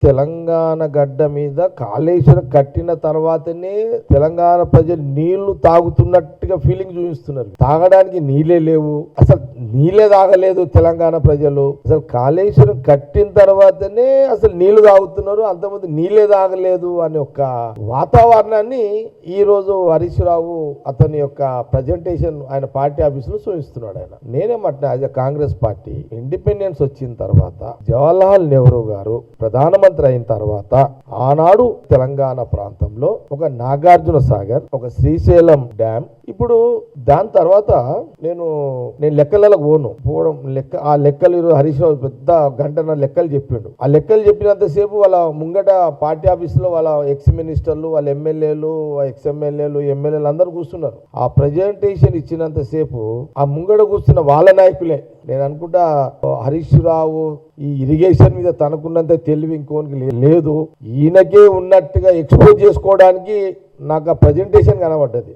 తెలంగాణ గడ్డ మీద కాళేశ్వరం కట్టిన తర్వాతనే తెలంగాణ ప్రజలు నీళ్లు తాగుతున్నట్టుగా ఫీలింగ్ చూపిస్తున్నారు. తాగడానికి నీళ్ళే లేవు, అసలు నీళ్ళే తాగలేదు తెలంగాణ ప్రజలు. అసలు కాళేశ్వరం కట్టిన తర్వాతనే అసలు నీళ్లు తాగుతున్నారు, అంతమంది నీళ్ళే తాగలేదు అనే ఒక వాతావరణాన్ని ఈ రోజు హరీష్ రావు అతని యొక్క ప్రజెంటేషన్ ఆయన పార్టీ ఆఫీసులో చూపిస్తున్నాడు. ఆయన నేనేమంటున్నా, యాజ్ కాంగ్రెస్ పార్టీ ఇండిపెండెన్స్ వచ్చిన తర్వాత జవహర్లాల్ నెహ్రూ గారు ప్రధానమంత్రి అయిన తర్వాత ఆనాడు తెలంగాణ ప్రాంతంలో ఒక నాగార్జున సాగర్, ఒక శ్రీశైలం డ్యామ్, ఇప్పుడు దాని తర్వాత నేను లెక్కలలో పోవడం ఆ లెక్కలు హరీష్ రావు పెద్ద గంటన్న లెక్కలు చెప్పిండు. ఆ లెక్కలు చెప్పినంతసేపు వాళ్ళ ముంగట పార్టీ ఆఫీసులో వాళ్ళ ఎక్స్ మినిస్టర్లు, వాళ్ళ ఎమ్మెల్యేలు, ఎక్స్ ఎమ్మెల్యేలు, ఎమ్మెల్యేలు అందరూ కూర్చున్నారు. ఆ ప్రజెంటేషన్ ఇచ్చినంతసేపు ఆ ముంగట కూర్చున్న వాళ్ళ నాయకులే. నేను అనుకుంటా హరీష్ రావు ఈ ఇరిగేషన్ మీద తనకున్నంత తెలివి ఇంకోనికి లేదు, ఈయనకే ఉన్నట్టుగా ఎక్స్పోజ్ చేసుకోవడానికి నాకు ఆ ప్రజెంటేషన్ కనబడ్డది.